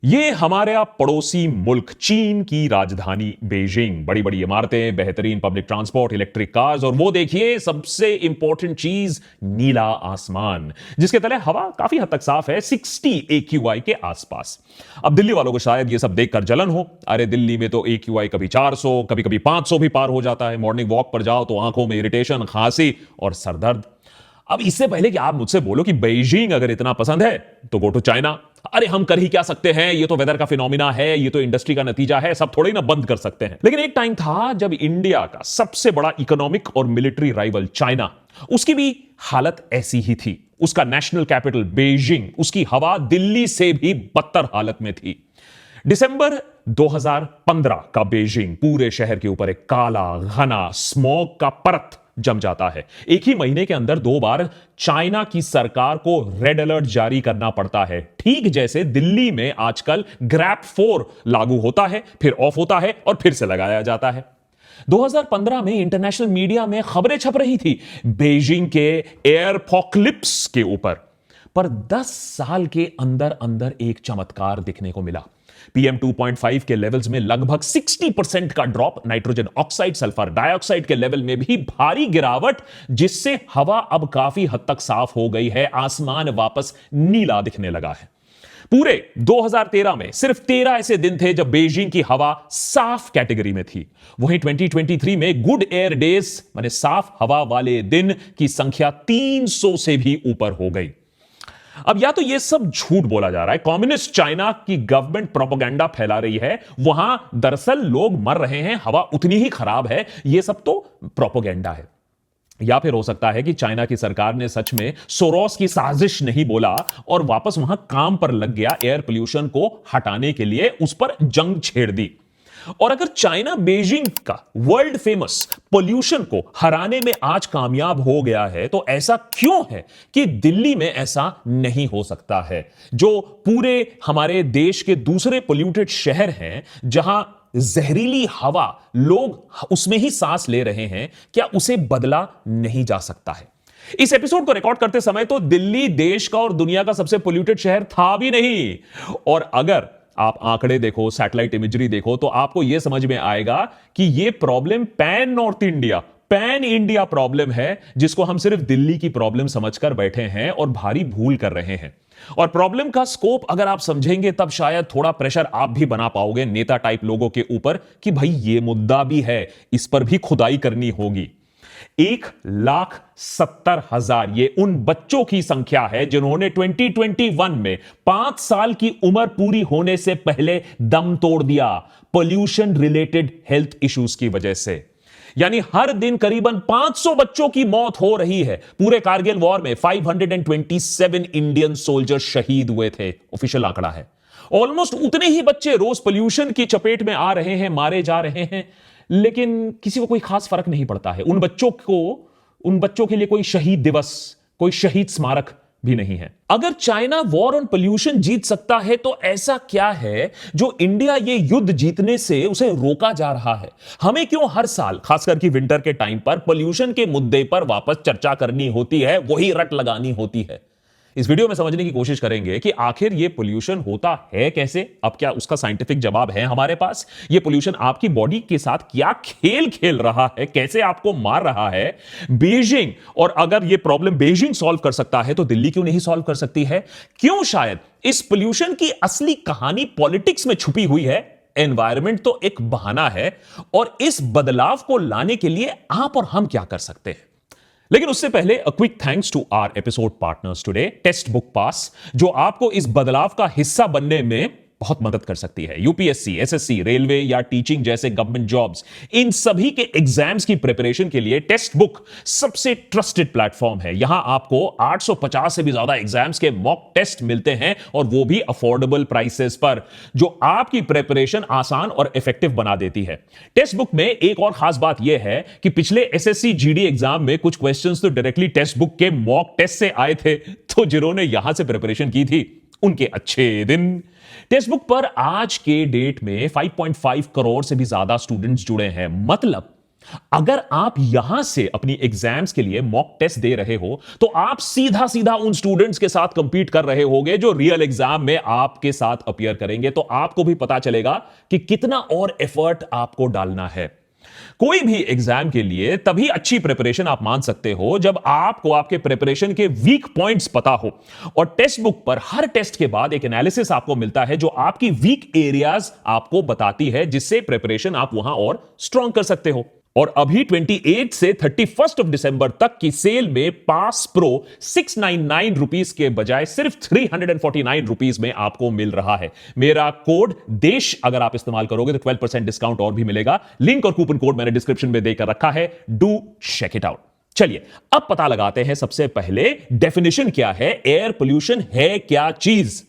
ये हमारे पड़ोसी मुल्क चीन की राजधानी बेजिंग, बड़ी बड़ी इमारतें, बेहतरीन पब्लिक ट्रांसपोर्ट, इलेक्ट्रिक कार्स और वो देखिए सबसे इंपॉर्टेंट चीज, नीला आसमान जिसके तले हवा काफी हद तक साफ है, 60 AQI के आसपास। अब दिल्ली वालों को शायद ये सब देखकर जलन हो, अरे दिल्ली में तो AQI कभी 400 कभी कभी 500 भी पार हो जाता है। मॉर्निंग वॉक पर जाओ तो आंखों में इरिटेशन, खांसी और सरदर्द। अब इससे पहले कि आप मुझसे बोलो कि बीजिंग अगर इतना पसंद है तो गो टू चाइना। अरे हम कर ही क्या सकते हैं, ये तो वेदर का फिनोमिना है, ये तो इंडस्ट्री का नतीजा है, सब थोड़ी ना बंद कर सकते हैं। लेकिन एक टाइम था जब इंडिया का सबसे बड़ा इकोनॉमिक और मिलिट्री राइवल चाइना, उसकी भी हालत ऐसी ही थी। उसका नेशनल कैपिटल बीजिंग, उसकी हवा दिल्ली से भी बदतर हालत में थी। दिसंबर 2015 का बीजिंग, पूरे शहर के ऊपर एक काला घना स्मॉग का परत जम जाता है। एक ही महीने के अंदर 2 बार चाइना की सरकार को रेड अलर्ट जारी करना पड़ता है, ठीक जैसे दिल्ली में आजकल ग्रैप 4 लागू होता है, फिर ऑफ होता है और फिर से लगाया जाता है। 2015 में इंटरनेशनल मीडिया में खबरें छप रही थी बीजिंग के एयरपोक्लिप्स के ऊपर, पर 10 साल के अंदर अंदर एक चमत्कार दिखने को मिला। PM 2.5 के लेवल्स में लगभग 60% का drop, nitrogen oxide, sulphur dioxide के लेवल में भी भारी गिरावट, जिससे हवा अब काफी हद तक साफ हो गई है, आसमान वापस नीला दिखने लगा है। पूरे 2013 में सिर्फ 13 ऐसे दिन थे जब बीजिंग की हवा साफ कैटेगरी में थी। वहीं 2023 में गुड एयर डेज, माने साफ हवा वाले दिन की संख्या 300 से भी ऊपर हो गई। अब या तो ये सब झूठ बोला जा रहा है, कम्युनिस्ट चाइना की गवर्नमेंट प्रोपेगेंडा फैला रही है, वहां दरअसल लोग मर रहे हैं, हवा उतनी ही खराब है, ये सब तो प्रोपेगेंडा है। या फिर हो सकता है कि चाइना की सरकार ने सच में सोरोस की साजिश नहीं बोला और वापस वहां काम पर लग गया, एयर पोल्यूशन को हटाने के लिए उस पर जंग छेड़ दी। और अगर चाइना बीजिंग का वर्ल्ड फेमस पोल्यूशन को हराने में आज कामयाब हो गया है, तो ऐसा क्यों है कि दिल्ली में ऐसा नहीं हो सकता है? जो पूरे हमारे देश के दूसरे पोल्यूटेड शहर हैं, जहां जहरीली हवा लोग उसमें ही सांस ले रहे हैं, क्या उसे बदला नहीं जा सकता है? इस एपिसोड को रिकॉर्ड करते समय तो दिल्ली देश का और दुनिया का सबसे पोल्यूटेड शहर था भी नहीं। और अगर आप आंकड़े देखो, सैटेलाइट इमेजरी देखो, तो आपको यह समझ में आएगा कि यह प्रॉब्लम पैन इंडिया प्रॉब्लम है, जिसको हम सिर्फ दिल्ली की प्रॉब्लम समझकर बैठे हैं और भारी भूल कर रहे हैं। और प्रॉब्लम का स्कोप अगर आप समझेंगे, तब शायद थोड़ा प्रेशर आप भी बना पाओगे नेता टाइप लोगों के ऊपर कि भाई ये मुद्दा भी है, इस पर भी खुदाई करनी होगी। 1,70,000 ये उन बच्चों की संख्या है जिन्होंने 2021 में 5 साल की उम्र पूरी होने से पहले दम तोड़ दिया, पोल्यूशन रिलेटेड हेल्थ इश्यूज की वजह से। यानी हर दिन करीबन 500 बच्चों की मौत हो रही है। पूरे कारगिल वॉर में 527 इंडियन सोल्जर शहीद हुए थे, ऑफिशियल आंकड़ा है। ऑलमोस्ट उतने ही बच्चे रोज पोल्यूशन की चपेट में आ रहे हैं, मारे जा रहे हैं, लेकिन किसी को कोई खास फर्क नहीं पड़ता है। उन बच्चों के लिए कोई शहीद दिवस, कोई शहीद स्मारक भी नहीं है। अगर चाइना वॉर ऑन पोल्यूशन जीत सकता है, तो ऐसा क्या है जो इंडिया ये युद्ध जीतने से उसे रोका जा रहा है? हमें क्यों हर साल, खासकर कि विंटर के टाइम पर, पोल्यूशन के मुद्दे पर वापस चर्चा करनी होती है, वही रट लगानी होती है? इस वीडियो में समझने की कोशिश करेंगे कि आखिर ये पोल्यूशन होता है कैसे। अब क्या उसका साइंटिफिक जवाब है हमारे पास? ये पोल्यूशन आपकी बॉडी के साथ क्या खेल खेल रहा है, कैसे आपको मार रहा है? बीजिंग, और अगर ये प्रॉब्लम बीजिंग सॉल्व कर सकता है, तो दिल्ली क्यों नहीं सॉल्व कर सकती है? क्यों शायद इस पोल्यूशन की असली कहानी पॉलिटिक्स में छुपी हुई है? एनवायरमेंट तो एक बहाना है, और इस बदलाव को लाने के लिए आप और हम क्या कर सकते हैं? लेकिन उससे पहले a quick thanks to our episode partners today, text book pass, जो आपको इस बदलाव का हिस्सा बनने में बहुत मदद कर सकती है। यूपीएससी, एसएससी, रेलवे या टीचिंग जैसे गवर्नमेंट जॉब्स, इन सभी के एग्जाम्स की प्रिपरेशन के लिए टेक्स्ट बुक सबसे ट्रस्टेड प्लेटफॉर्म है। यहां आपको 850 से भी ज्यादा एग्जाम्स के मॉक टेस्ट मिलते हैं, और वो भी अफोर्डेबल प्राइसेस पर, जो आपकी प्रिपरेशन आसान और इफेक्टिव बना देती है। टेक्स्ट बुक में एक और खास बात यह है कि पिछले एसएससी जीडी एग्जाम में कुछ क्वेश्चंस तो डायरेक्टली टेक्स्ट बुक के मॉक टेस्ट से आए थे, तो जिन्होंने यहां से प्रिपरेशन की थी उनके अच्छे दिन। टेक्स्ट बुक पर आज के डेट में 5.5 करोड़ से भी ज्यादा स्टूडेंट्स जुड़े हैं। मतलब अगर आप यहां से अपनी एग्जाम्स के लिए मॉक टेस्ट दे रहे हो तो आप सीधा सीधा उन स्टूडेंट्स के साथ कंपीट कर रहे होगे जो रियल एग्जाम में आपके साथ अपीयर करेंगे, तो आपको भी पता चलेगा कि कितना और एफर्ट आपको डालना है। कोई भी एग्जाम के लिए तभी अच्छी प्रिपरेशन आप मान सकते हो जब आपको आपके प्रिपरेशन के वीक पॉइंट्स पता हो, और टेक्स्ट बुक पर हर टेस्ट के बाद एक एनालिसिस आपको मिलता है जो आपकी वीक एरियाज आपको बताती है, जिससे प्रिपरेशन आप वहां और स्ट्रांग कर सकते हो। और अभी 28 से 31 दिसंबर तक की सेल में पास प्रो 699 रुपीस के बजाय सिर्फ 349 रुपीस में आपको मिल रहा है। मेरा कोड देश अगर आप इस्तेमाल करोगे तो 12% डिस्काउंट और भी मिलेगा। लिंक और कूपन कोड मैंने डिस्क्रिप्शन में देकर रखा है, डू चेक इट आउट। चलिए अब पता लगाते हैं सबसे पहले डेफिनेशन क्या है, एयर पोल्यूशन है क्या चीज।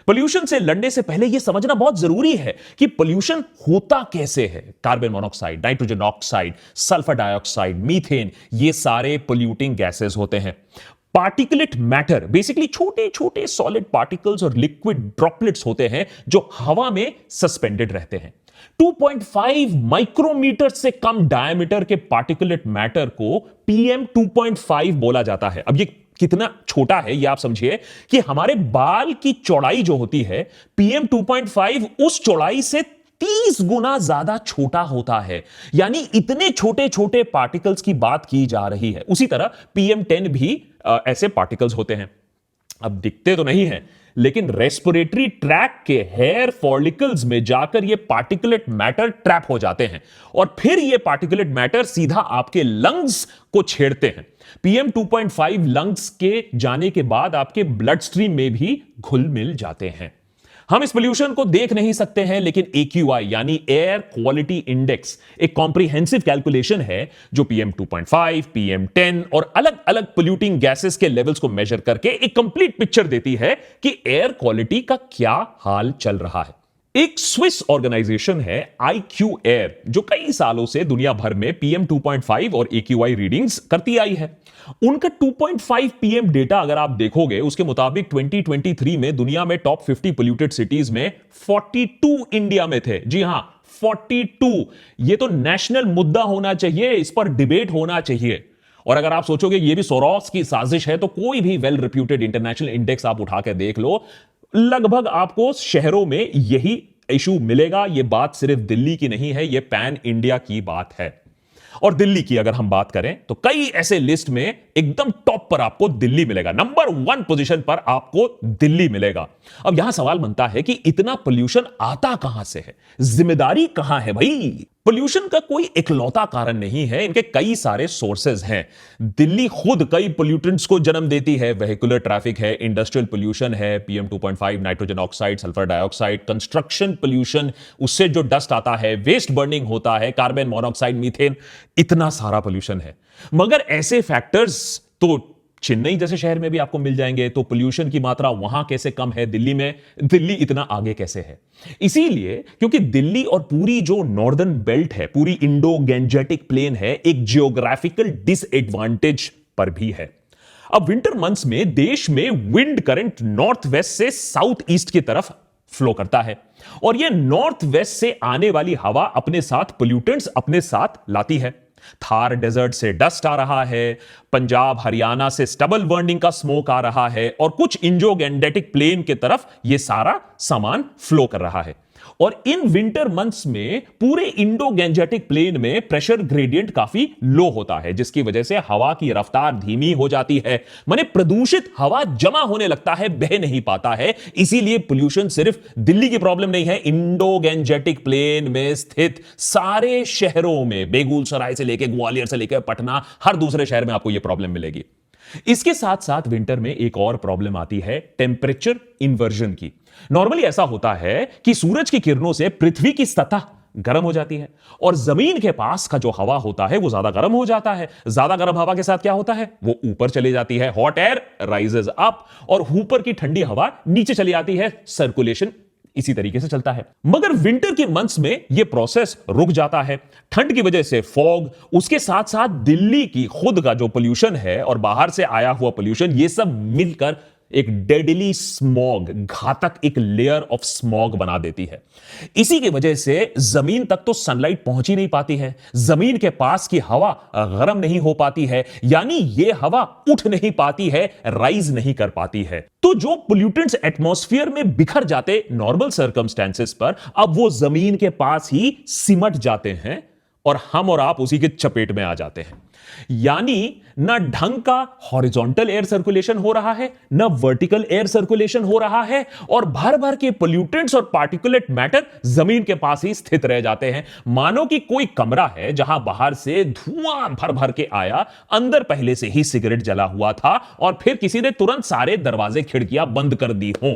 पोल्यूशन से लड़ने से पहले यह समझना बहुत जरूरी है कि पोल्यूशन होता कैसे है। Carbon monoxide, nitrogen oxide, sulphur dioxide, methane, ये सारे पोल्यूटिंग गैसेस होते हैं। पार्टिकुलेट मैटर बेसिकली छोटे छोटे सॉलिड पार्टिकल्स और लिक्विड ड्रॉपलेट्स होते हैं जो हवा में सस्पेंडेड रहते हैं। 2.5 माइक्रोमीटर से कम डायमीटर के पार्टिकुलेट मैटर को पीएम 2.5 बोला जाता है। अब ये कितना छोटा है ये आप समझिए कि हमारे बाल की चौड़ाई जो होती है, पीएम 2.5 उस चौड़ाई से 30 गुना ज्यादा छोटा होता है। यानी इतने छोटे छोटे पार्टिकल्स की बात की जा रही है। उसी तरह पीएम 10 भी ऐसे पार्टिकल्स होते हैं। अब दिखते तो नहीं है, लेकिन रेस्पिरेटरी ट्रैक के हेयर फॉलिकल्स में जाकर ये पार्टिकुलेट मैटर ट्रैप हो जाते हैं और फिर ये पार्टिकुलेट मैटर सीधा आपके लंग्स को छेड़ते हैं। पीएम 2.5 लंग्स के जाने के बाद आपके ब्लड स्ट्रीम में भी घुल मिल जाते हैं। हम इस पोल्यूशन को देख नहीं सकते हैं, लेकिन AQI यानी एयर क्वालिटी इंडेक्स एक कॉम्प्रिहेंसिव कैलकुलेशन है जो पीएम 2.5, पीएम 10 और अलग अलग पोल्यूटिंग गैसेस के लेवल्स को मेजर करके एक कंप्लीट पिक्चर देती है कि एयर क्वालिटी का क्या हाल चल रहा है। एक स्विस ऑर्गेनाइजेशन है IQ एयर जो कई सालों से दुनिया भर में पीएम 2.5 और AQI रीडिंग्स करती आई है। उनका 2.5 पीएम डेटा अगर आप देखोगे, उसके मुताबिक 2023 में दुनिया में टॉप 50 पोल्यूटेड सिटीज में 42 इंडिया में थे। जी हां, 42। ये तो नेशनल मुद्दा होना चाहिए, इस पर डिबेट होना चाहिए। और अगर आप सोचोगे ये भी सोरोस की साजिश है, तो कोई भी वेल रिप्यूटेड इंटरनेशनल इंडेक्स आप उठा के देख लो, लगभग आपको शहरों में यही इशू मिलेगा। यह बात सिर्फ दिल्ली की नहीं है, यह पैन इंडिया की बात है। और दिल्ली की अगर हम बात करें तो कई ऐसे लिस्ट में एकदम टॉप पर आपको दिल्ली मिलेगा, नंबर 1 पोजीशन पर आपको दिल्ली मिलेगा। अब यहां सवाल बनता है कि इतना पोल्यूशन आता कहां से है, जिम्मेदारी कहां है भाई। पोल्यूशन का कोई इकलौता कारण नहीं है, इनके कई सारे सोर्सेज हैं। दिल्ली खुद कई पोल्यूटेंट्स को जन्म देती है। वेहिकुलर ट्रैफिक है, इंडस्ट्रियल पोल्यूशन है, PM 2.5, nitrogen oxide, sulphur dioxide, construction pollution, उससे जो डस्ट आता है, वेस्ट बर्निंग होता है, कार्बन मोनोऑक्साइड, मीथेन, इतना सारा पोल्यूशन है। मगर ऐसे फैक्टर्स तो चेन्नई जैसे शहर में भी आपको मिल जाएंगे, तो पोल्यूशन की मात्रा वहां कैसे कम है दिल्ली में, दिल्ली इतना आगे कैसे है? इसीलिए क्योंकि दिल्ली और पूरी जो नॉर्दर्न बेल्ट है, पूरी इंडो गैंजेटिक प्लेन है, एक जियोग्राफिकल डिसएडवांटेज पर भी है। अब विंटर मंथ्स में देश में विंड करंट नॉर्थ वेस्ट से साउथ ईस्ट की तरफ फ्लो करता है और यह नॉर्थ वेस्ट से आने वाली हवा अपने साथ पोल्यूटेंट्स अपने साथ लाती है। थार डेजर्ट से डस्ट आ रहा है, पंजाब हरियाणा से स्टबल बर्निंग का स्मोक आ रहा है और कुछ इंडो गैंजेटिक प्लेन की तरफ यह सारा सामान फ्लो कर रहा है। और इन विंटर मंथ्स में पूरे इंडो गैंजेटिक प्लेन में प्रेशर ग्रेडियंट काफी लो होता है, जिसकी वजह से हवा की रफ्तार धीमी हो जाती है। माने प्रदूषित हवा जमा होने लगता है, बह नहीं पाता है। इसीलिए पोल्यूशन सिर्फ दिल्ली की प्रॉब्लम नहीं है, इंडो गैंजेटिक प्लेन में स्थित सारे शहरों में, बेगूसराय से लेकर ग्वालियर से लेकर पटना, हर दूसरे शहर में आपको यह प्रॉब्लम मिलेगी। इसके साथ साथ विंटर में एक और प्रॉब्लम आती है टेंपरेचर इन्वर्जन की। नॉर्मली ऐसा होता है कि सूरज की किरणों से पृथ्वी की सतह गर्म हो जाती है और जमीन के पास का जो हवा होता है वो ज्यादा गर्म हो जाता है। ज्यादा गर्म हवा के साथ क्या होता है, वो ऊपर चली जाती है, हॉट एयर राइजेस अप, और ऊपर की ठंडी हवा नीचे चली आती है। सर्कुलेशन इसी तरीके से चलता है। मगर विंटर के मंथ्स में यह प्रोसेस रुक जाता है, ठंड की वजह से फॉग, उसके साथ साथ दिल्ली की खुद का जो पोल्यूशन है और बाहर से आया हुआ पोल्यूशन, ये सब मिलकर एक डेडली स्मॉग, घातक एक लेयर ऑफ स्मॉग बना देती है। इसी की वजह से जमीन तक तो सनलाइट पहुंच ही नहीं पाती है, जमीन के पास की हवा गर्म नहीं हो पाती है, यानी यह हवा उठ नहीं पाती है, राइज नहीं कर पाती है। तो जो पोल्यूटेंट्स एटमॉस्फेयर में बिखर जाते नॉर्मल सर्कमस्टेंसेस पर, अब वो जमीन के पास ही सिमट जाते हैं और हम और आप उसी के चपेट में आ जाते हैं। यानी ना ढंग का हॉरिजॉन्टल एयर सर्कुलेशन हो रहा है, ना वर्टिकल एयर सर्कुलेशन हो रहा है, और भर भर के पोल्यूटेंट्स और पार्टिकुलेट मैटर जमीन के पास ही स्थित रह जाते हैं। मानो कि कोई कमरा है जहां बाहर से धुआं भर भर के आया, अंदर पहले से ही सिगरेट जला हुआ था और फिर किसी ने तुरंत सारे दरवाजे खिड़कियां बंद कर दी हों।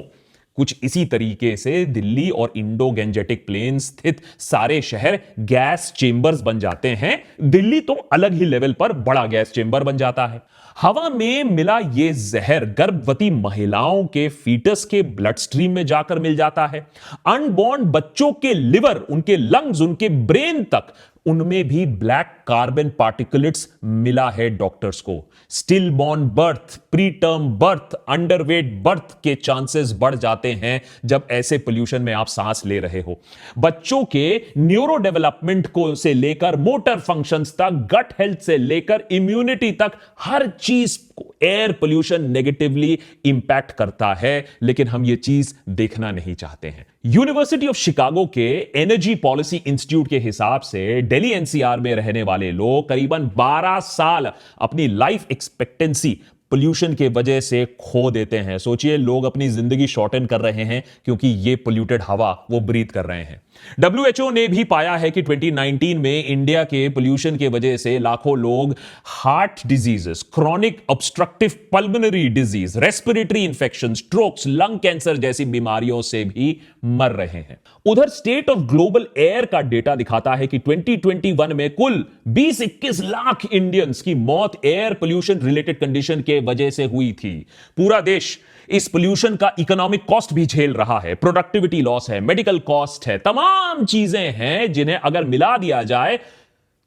कुछ इसी तरीके से दिल्ली और इंडो गैंजेटिक प्लेन स्थित सारे शहर गैस चेंबर्स बन जाते हैं। दिल्ली तो अलग ही लेवल पर बड़ा गैस चेंबर बन जाता है। हवा में मिला यह जहर गर्भवती महिलाओं के फीटस के ब्लड स्ट्रीम में जाकर मिल जाता है। अनबॉर्न बच्चों के लिवर, उनके लंग्स, उनके ब्रेन तक, उनमें भी ब्लैक कार्बन पार्टिकल्स मिला है डॉक्टर्स को। Still born birth, pre term birth, underweight birth के चांसेस बढ़ जाते हैं जब ऐसे पोल्यूशन में आप सांस ले रहे हो। बच्चों के न्यूरो डेवलपमेंट को से लेकर मोटर फंक्शंस तक, गट हेल्थ से लेकर इम्यूनिटी तक, हर चीज को एयर पोल्यूशन नेगेटिवली इंपैक्ट करता है, लेकिन हम ये चीज देखना नहीं चाहते हैं। यूनिवर्सिटी ऑफ शिकागो के एनर्जी पॉलिसी इंस्टीट्यूट के हिसाब से दिल्ली एनसीआर में रहने वाले लोग करीबन 12 साल अपनी लाइफ एक्सपेक्टेंसी पोल्यूशन के वजह से खो देते हैं। सोचिए, लोग अपनी जिंदगी शॉर्टन कर रहे हैं क्योंकि ये पोल्यूटेड हवा वो ब्रीथ कर रहे हैं। WHO ने भी पाया है कि 2019 में इंडिया के पोल्यूशन के वजह से लाखों लोग heart diseases, chronic obstructive pulmonary disease, respiratory infection, strokes, lung cancer जैसी बीमारियों से भी मर रहे हैं। उधर स्टेट ऑफ ग्लोबल एयर का डेटा दिखाता है कि 2021 में कुल 20-21 लाख इंडियंस की मौत एयर पोल्यूशन रिलेटेड कंडीशन के वजह से हुई थी। पूरा देश इस पोल्यूशन का इकोनॉमिक कॉस्ट भी झेल रहा है, प्रोडक्टिविटी लॉस है, मेडिकल कॉस्ट है, तमाम चीजें हैं जिन्हें अगर मिला दिया जाए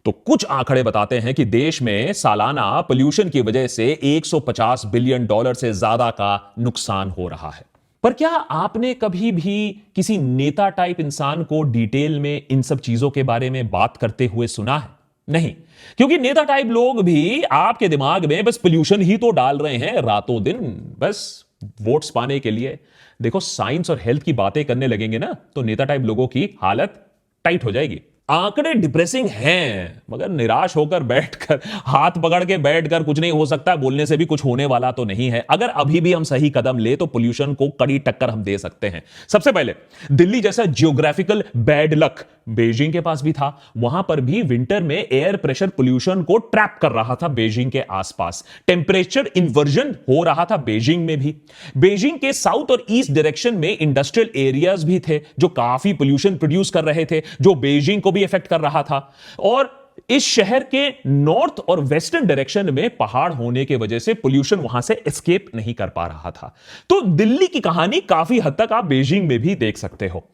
तो कुछ आंकड़े बताते हैं कि देश में सालाना पोल्यूशन की वजह से $150 बिलियन से ज्यादा का नुकसान हो रहा है। पर क्या आपने कभी भी किसी नेता टाइप इंसान को डिटेल में इन सब चीजों के बारे में बात करते हुए सुना है? नहीं, क्योंकि नेता टाइप लोग भी आपके दिमाग में बस पोल्यूशन ही तो डाल रहे हैं रातों दिन, बस वोट्स पाने के लिए। देखो, साइंस और हेल्थ की बातें करने लगेंगे ना तो नेता टाइप लोगों की हालत टाइट हो जाएगी। आंकड़े डिप्रेसिंग हैं, मगर निराश होकर बैठकर, हाथ पकड़ के बैठकर कुछ नहीं हो सकता, बोलने से भी कुछ होने वाला तो नहीं है। अगर अभी भी हम सही कदम ले तो पोल्यूशन को कड़ी टक्कर हम दे सकते हैं। सबसे पहले, दिल्ली जैसा जियोग्राफिकल बैड लक बीजिंग के पास भी था। वहां पर भी विंटर में एयर प्रेशर पोल्यूशन को ट्रैप कर रहा था बीजिंग के आसपास। टेंपरेचर इन्वर्जन हो रहा था बीजिंग में भी। बीजिंग के साउथ और ईस्ट डायरेक्शन में इंडस्ट्रियल एरियाज भी थे जो काफी पोल्यूशन प्रोड्यूस कर रहे थे, जो बीजिंग को भी इफेक्ट कर रहा था। और इस शहर के नॉर्थ और वेस्टर्न डायरेक्शन में पहाड़ होने की वजह से पोल्यूशन वहां से एस्केप नहीं कर पा रहा था। तो दिल्ली की कहानी काफी हद तक आप बीजिंग में भी देख सकते हो।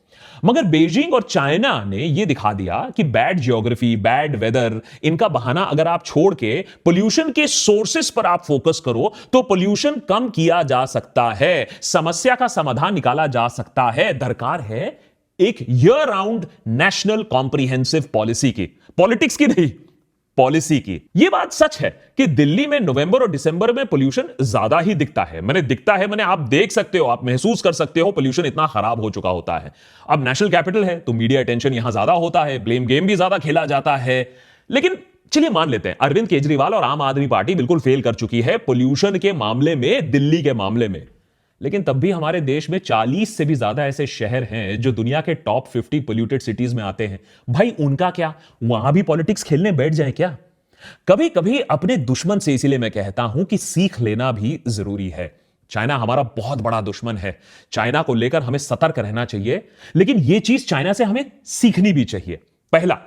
मगर बीजिंग और चाइना ने यह दिखा दिया कि बैड जियोग्राफी, बैड वेदर, इनका बहाना अगर आप छोड़ के पोल्यूशन के सोर्सेस पर आप फोकस करो तो पोल्यूशन कम किया जा सकता है, समस्या का समाधान निकाला जा सकता है। दरकार है एक year round national comprehensive policy की, पॉलिटिक्स की नहीं, पॉलिसी की। यह बात सच है कि दिल्ली में नवंबर और दिसंबर में पोल्यूशन ज्यादा ही दिखता है। मैंने आप देख सकते हो, आप महसूस कर सकते हो, पोल्यूशन इतना खराब हो चुका होता है। अब नेशनल कैपिटल है तो मीडिया अटेंशन यहां ज्यादा होता है, ब्लेम गेम भी ज्यादा खेला जाता है। लेकिन चलिए मान लेते हैं अरविंद केजरीवाल और आम आदमी पार्टी बिल्कुल फेल कर चुकी है पोल्यूशन के मामले में, दिल्ली के मामले में। लेकिन तब भी हमारे देश में 40 से भी ज्यादा ऐसे शहर हैं जो दुनिया के टॉप 50 पोल्यूटेड सिटीज में आते हैं। भाई उनका क्या, वहां भी पॉलिटिक्स खेलने बैठ जाए क्या? कभी कभी अपने दुश्मन से, इसीलिए मैं कहता हूं कि सीख लेना भी जरूरी है। चाइना हमारा बहुत बड़ा दुश्मन है, चाइना को लेकर हमें सतर्क रहना चाहिए, लेकिन यह चीज चाइना से हमें सीखनी भी चाहिए। पहला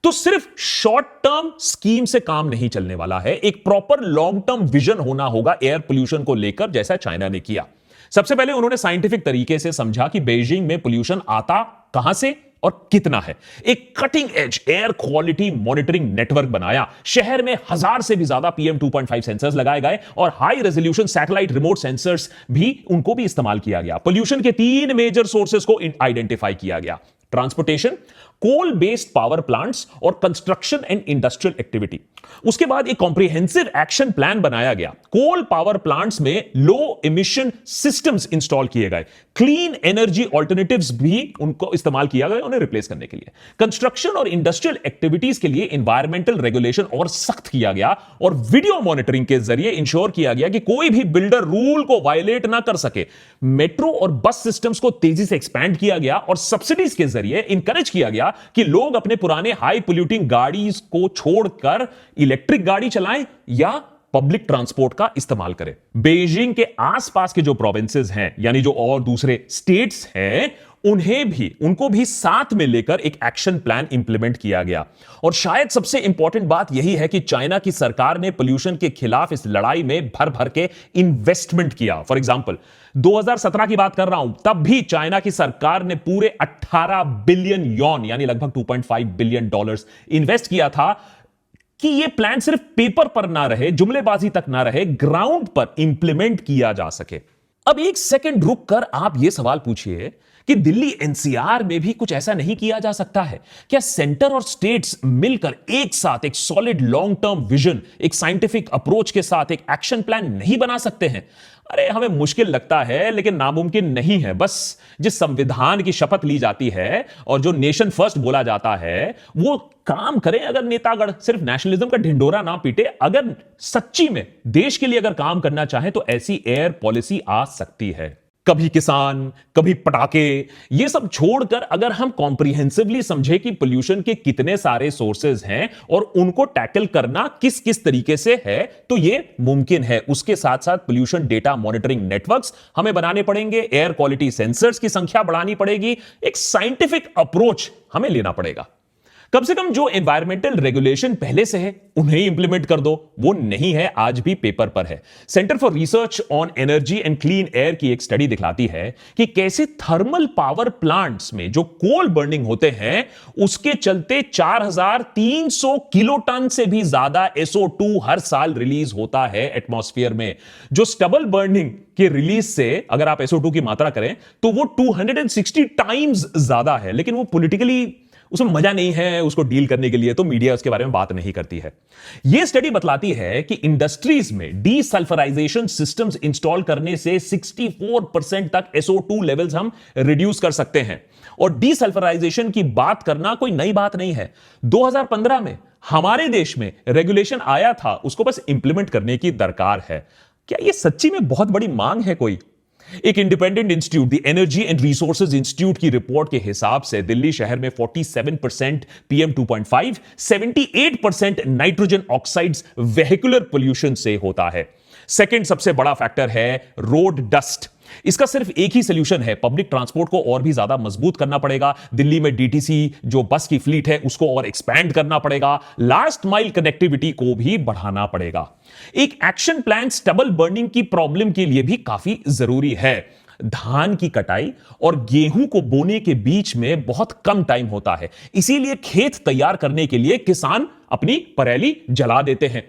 तो सिर्फ शॉर्ट टर्म स्कीम से काम नहीं चलने वाला है, एक प्रॉपर लॉन्ग टर्म विजन होना होगा एयर पोल्यूशन को लेकर, जैसा चाइना ने किया। सबसे पहले उन्होंने साइंटिफिक तरीके से समझा कि बीजिंग में पोल्यूशन आता कहां से, और कितना है। एक cutting edge air quality monitoring network बनाया, शहर में 1000 से भी ज्यादा PM 2.5 सेंसर्स लगाए गए और high resolution satellite remote sensors भी उनको भी इस्तेमाल किया गया। पोल्यूशन के 3 मेजर सोर्सेस को आइडेंटिफाई किया गया, transportation, coal based power plants और कंस्ट्रक्शन एंड इंडस्ट्रियल एक्टिविटी। उसके बाद एक कॉम्प्रिहेंसिव एक्शन प्लान बनाया गया। कोल पावर प्लांट्स में लो एमिशन सिस्टम्स इंस्टॉल किए गए, क्लीन एनर्जी ऑल्टरनेटिव्स भी उनको इस्तेमाल किया गया उन्हें रिप्लेस करने के लिए। कंस्ट्रक्शन और इंडस्ट्रियल एक्टिविटीज के लिए एनवायरमेंटल रेगुलेशन और सख्त किया गया और वीडियो मॉनिटरिंग के जरिए इंश्योर किया गया कि कोई भी बिल्डर रूल को वायलेट ना कर सके। मेट्रो और बस सिस्टम्स को तेजी से एक्सपैंड किया गया और सब्सिडीज के जरिए इंकरेज किया गया कि लोग अपने पुराने हाई पोल्यूटिंग गाड़ीज को छोड़कर इलेक्ट्रिक गाड़ी चलाएं या पब्लिक ट्रांसपोर्ट का इस्तेमाल करें। बीजिंग के आसपास के जो प्रोविंसेस हैं, यानी जो और दूसरे स्टेट्स हैं, उनको भी साथ में लेकर एक एक्शन प्लान इंप्लीमेंट किया गया। और शायद सबसे इंपॉर्टेंट बात यही है कि चाइना की सरकार ने पोल्यूशन के खिलाफ इस लड़ाई में भर भर के इन्वेस्टमेंट किया। फॉर एग्जांपल 2017 की बात कर रहा हूं, तब भी चाइना की सरकार ने पूरे 18 बिलियन यॉन यानी लगभग $2.5 बिलियन इन्वेस्ट किया था कि यह प्लान सिर्फ पेपर पर ना रहे, जुमलेबाजी तक ना रहे, ग्राउंड पर इंप्लीमेंट किया जा सके। अब एक सेकंड रुक कर आप यह सवाल पूछिए कि दिल्ली NCR में भी कुछ ऐसा नहीं किया जा सकता है क्या? सेंटर और स्टेट्स मिलकर एक साथ एक सॉलिड लॉन्ग टर्म विजन, एक साइंटिफिक अप्रोच के साथ एक एक्शन प्लान नहीं बना सकते हैं? अरे हमें मुश्किल लगता है लेकिन नामुमकिन नहीं है। बस जिस संविधान की शपथ ली जाती है और जो नेशन फर्स्ट बोला जाता है वो काम करें। अगर नेतागण सिर्फ नेशनलिज्म का ढिंडोरा ना पीटे, अगर सच्ची में देश के लिए अगर काम करना चाहें तो ऐसी एयर पॉलिसी आ सकती है। कभी किसान, कभी पटाखे, ये सब छोड़कर अगर हम कॉम्प्रिहेंसिवली समझे कि पोल्यूशन के कितने सारे सोर्सेज हैं और उनको टैकल करना किस किस तरीके से है, तो ये मुमकिन है। उसके साथ साथ पोल्यूशन डेटा मॉनिटरिंग नेटवर्क्स हमें बनाने पड़ेंगे, एयर क्वालिटी सेंसर्स की संख्या बढ़ानी पड़ेगी, एक साइंटिफिक अप्रोच हमें लेना पड़ेगा। कम से कम जो एनवायरमेंटल रेगुलेशन पहले से है उन्हें इंप्लीमेंट कर दो, वो नहीं है आज भी पेपर पर है। Centre for research on energy and clean air की एक स्टडी दिखलाती है कि कैसे थर्मल पावर प्लांट्स में जो कोल बर्निंग होते हैं उसके चलते 4300 किलोटन से भी ज्यादा SO2 हर साल रिलीज होता है एटमॉस्फेयर में। जो स्टबल बर्निंग के रिलीज से अगर आप SO2 की मात्रा करें तो वो 260 टाइम्स ज्यादा है, लेकिन वो पॉलिटिकली उसमें मजा नहीं है उसको डील करने के लिए, तो मीडिया उसके बारे में बात नहीं करती है। यह स्टडी बतलाती है कि इंडस्ट्रीज में डीसल्फराइजेशन सिस्टम्स इंस्टॉल करने से 64% तक SO2 लेवल्स हम रिड्यूस कर सकते हैं। और डीसल्फराइजेशन की बात करना कोई नई बात नहीं है। 2015 में हमारे देश में रेगुलेशन आया था, उसको बस इंप्लीमेंट करने की दरकार है। क्या यह सच्ची में बहुत बड़ी मांग है कोई? एक independent institute, the energy and resources institute की रिपोर्ट के हिसाब से दिल्ली शहर में 47% PM 2.5, 78% nitrogen oxides vehicular pollution से होता है। सेकंड सबसे बड़ा फैक्टर है रोड डस्ट। इसका सिर्फ एक ही सोल्यूशन है, पब्लिक ट्रांसपोर्ट को और भी ज्यादा मजबूत करना पड़ेगा। दिल्ली में DTC जो बस की फ्लीट है उसको और एक्सपैंड करना पड़ेगा, लास्ट माइल कनेक्टिविटी को भी बढ़ाना पड़ेगा। एक एक्शन प्लान स्टबल बर्निंग की प्रॉब्लम के लिए भी काफी जरूरी है। धान की कटाई और गेहूं को बोने के बीच में बहुत कम टाइम होता है, इसीलिए खेत तैयार करने के लिए किसान अपनी परेली जला देते हैं।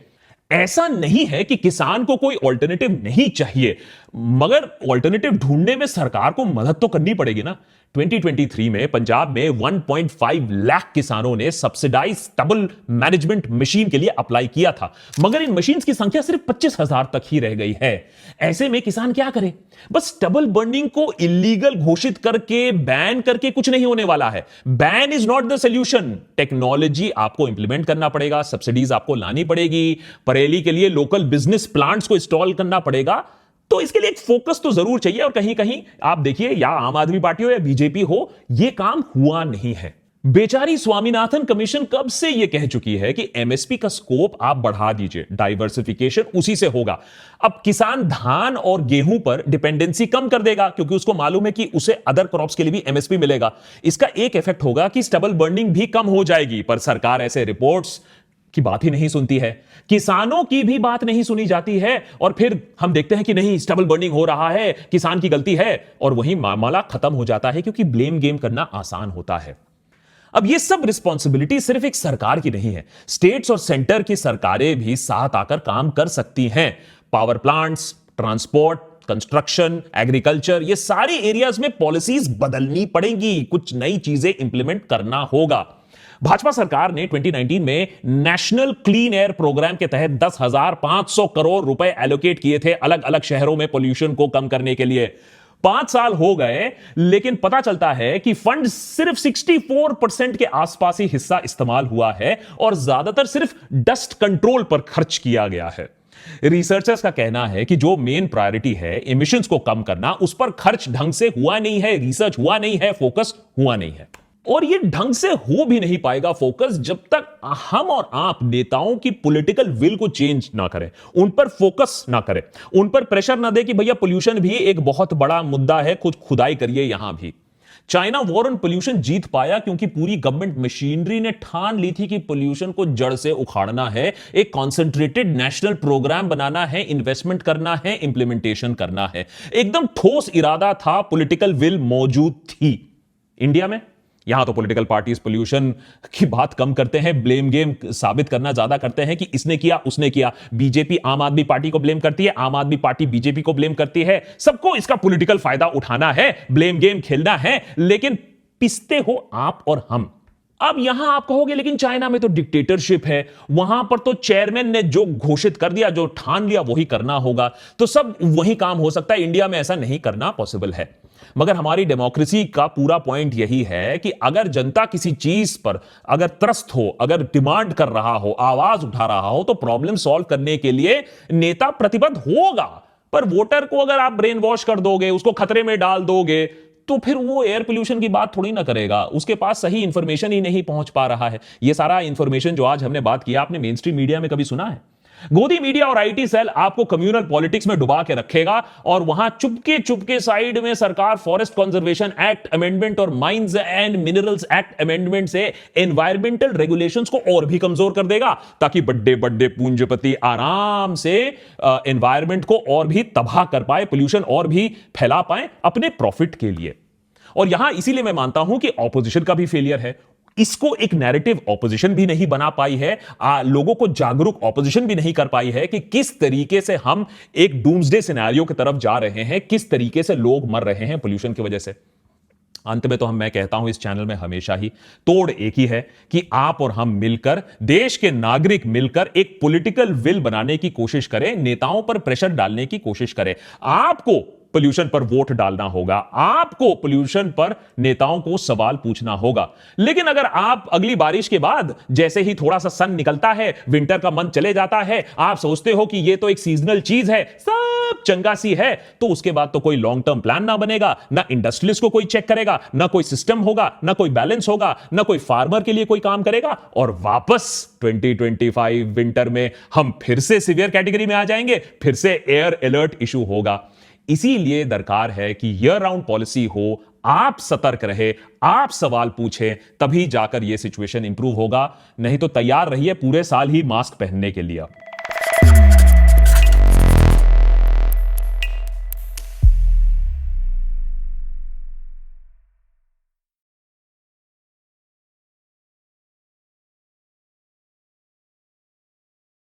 ऐसा नहीं है कि किसान को कोई ऑल्टरनेटिव नहीं चाहिए, मगर ऑल्टरनेटिव ढूंढने में सरकार को मदद तो करनी पड़ेगी ना। 2023 में पंजाब में 1.5 लाख किसानों ने सब्सिडाइज स्टबल मैनेजमेंट मशीन के लिए अप्लाई किया था, मगर इन मशीन्स की संख्या सिर्फ 25,000 तक ही रह गई है। ऐसे में किसान क्या करे? बस स्टबल बर्निंग को इलीगल घोषित करके, बैन करके कुछ नहीं होने वाला है। Ban is not the solution. Technology आपको इंप्लीमेंट करना पड़ेगा, सब्सिडीज आपको लानी पड़ेगी, परेली के लिए लोकल बिजनेस प्लांट्स को इंस्टॉल करना पड़ेगा। तो इसके लिए एक फोकस तो जरूर चाहिए, और कहीं कहीं आप देखिए, या आम आदमी पार्टी हो या बीजेपी हो, यह काम हुआ नहीं है। बेचारी स्वामीनाथन कमीशन कब से यह कह चुकी है कि MSP का स्कोप आप बढ़ा दीजिए, डाइवर्सिफिकेशन उसी से होगा। अब किसान धान और गेहूं पर डिपेंडेंसी कम कर देगा क्योंकि उसको मालूम है कि उसे अदर क्रॉप्स के लिए भी MSP मिलेगा। इसका एक इफेक्ट होगा कि स्टबल बर्निंग भी कम हो जाएगी, पर सरकार ऐसे रिपोर्ट्स की बात ही नहीं सुनती है। किसानों की भी बात नहीं सुनी जाती है, और फिर हम देखते हैं कि नहीं, स्टबल बर्निंग हो रहा है, किसान की गलती है, और वही मामला खत्म हो जाता है क्योंकि ब्लेम गेम करना आसान होता है। अब ये सब रिस्पॉन्सिबिलिटी सिर्फ एक सरकार की नहीं है, स्टेट्स और सेंटर की सरकारें भी साथ आकर काम कर सकती हैं। Power plants, transport, construction, agriculture, ये सारी एरियाज में पॉलिसीज बदलनी पड़ेंगी, कुछ नई चीजें इंप्लीमेंट करना होगा। भाजपा सरकार ने 2019 में नेशनल क्लीन एयर प्रोग्राम के तहत 10,500 करोड़ रुपए एलोकेट किए थे अलग अलग शहरों में पोल्यूशन को कम करने के लिए। 5 साल हो गए, लेकिन पता चलता है कि फंड सिर्फ 64% के आसपास ही हिस्सा इस्तेमाल हुआ है और ज्यादातर सिर्फ डस्ट कंट्रोल पर खर्च किया गया है। रिसर्चर्स का कहना है कि जो मेन प्रायोरिटी है एमिशंस को कम करना, उस पर खर्च ढंग से हुआ नहीं है, रिसर्च हुआ नहीं है, फोकस हुआ नहीं है। और ये ढंग से हो भी नहीं पाएगा फोकस जब तक हम और आप नेताओं की पॉलिटिकल विल को चेंज ना करें, उन पर फोकस ना करें, उन पर प्रेशर ना दे कि भैया पोल्यूशन भी एक बहुत बड़ा मुद्दा है, कुछ खुदाई करिए यहां भी। चाइना वॉर ऑन पोल्यूशन जीत पाया क्योंकि पूरी गवर्नमेंट मशीनरी ने ठान ली थी कि पोल्यूशन को जड़ से उखाड़ना है, एक कॉन्सेंट्रेटेड नेशनल प्रोग्राम बनाना है, इन्वेस्टमेंट करना है, इंप्लीमेंटेशन करना है। एकदम ठोस इरादा था, पॉलिटिकल विल मौजूद थी। इंडिया में यहां तो पॉलिटिकल पार्टीज पोल्यूशन की बात कम करते हैं, ब्लेम गेम साबित करना ज्यादा करते हैं कि इसने किया उसने किया। बीजेपी आम आदमी पार्टी को ब्लेम करती है, आम आदमी पार्टी बीजेपी को ब्लेम करती है। सबको इसका पॉलिटिकल फायदा उठाना है, ब्लेम गेम खेलना है, लेकिन पिसते हो आप और हम। अब यहां आप कहोगे लेकिन चाइना में तो डिक्टेटरशिप है, वहां पर तो चेयरमैन ने जो घोषित कर दिया, जो ठान लिया वही करना होगा, तो सब वही काम हो सकता है। इंडिया में ऐसा नहीं करना पॉसिबल है। मगर हमारी डेमोक्रेसी का पूरा पॉइंट यही है कि अगर जनता किसी चीज पर अगर त्रस्त हो, अगर डिमांड कर रहा हो, आवाज उठा रहा हो, तो प्रॉब्लम सॉल्व करने के लिए नेता प्रतिबद्ध होगा। पर वोटर को अगर आप ब्रेन वॉश कर दोगे, उसको खतरे में डाल दोगे, तो फिर वो एयर पोल्यूशन की बात थोड़ी ना करेगा। उसके पास सही इंफॉर्मेशन ही नहीं पहुंच पा रहा है। ये सारा इंफॉर्मेशन जो आज हमने बात किया, आपने मेन स्ट्रीम मीडिया में कभी सुना है? गोदी मीडिया और आईटी सेल आपको कम्युनल पॉलिटिक्स में डुबा के रखेगा और वहां चुपके चुपके साइड में सरकार फॉरेस्ट कंजर्वेशन एक्ट अमेंडमेंट और mines and minerals act amendment से एनवायरमेंटल रेगुलेशंस को और भी कमजोर कर देगा, ताकि बड़े बड़े पूंजीपति आराम से एनवायरमेंट को और भी तबाह कर पाए, पोल्यूशन और भी फैला पाए अपने प्रॉफिट के लिए। और यहां इसीलिए मैं मानता हूं कि ऑपोजिशन का भी फेलियर है। इसको एक नैरेटिव ऑपोजिशन भी नहीं बना पाई है, लोगों को जागरूक ऑपोजिशन भी नहीं कर पाई है कि किस तरीके से हम एक डूम्सडे सिनेरियो की तरफ जा रहे हैं, किस तरीके से लोग मर रहे हैं पोल्यूशन की वजह से। अंत में तो मैं कहता हूं इस चैनल में हमेशा ही तोड़ एक ही है कि आप और हम मिलकर, देश के नागरिक मिलकर एक पॉलिटिकल विल बनाने की कोशिश करें, नेताओं पर प्रेशर डालने की कोशिश करें। आपको पोल्यूशन पर वोट डालना होगा, आपको पोल्यूशन पर नेताओं को सवाल पूछना होगा। लेकिन अगर आप अगली बारिश के बाद जैसे ही थोड़ा सा सन निकलता है, विंटर का मंथ चले जाता है, आप सोचते हो कि ये तो एक सीजनल चीज है, सब चंगा सी है, तो उसके बाद तो कोई लॉन्ग टर्म प्लान ना बनेगा, ना इंडस्ट्रियलिस्ट को कोई चेक करेगा, ना कोई सिस्टम होगा, ना कोई बैलेंस होगा, ना कोई फार्मर के लिए कोई काम करेगा, और वापस 2025 विंटर में हम फिर से सीवियर कैटेगरी में आ जाएंगे, फिर से एयर अलर्ट इशू होगा। इसीलिए दरकार है कि ईयर राउंड पॉलिसी हो, आप सतर्क रहे, आप सवाल पूछें, तभी जाकर यह सिचुएशन इंप्रूव होगा। नहीं तो तैयार रहिए पूरे साल ही मास्क पहनने के लिए।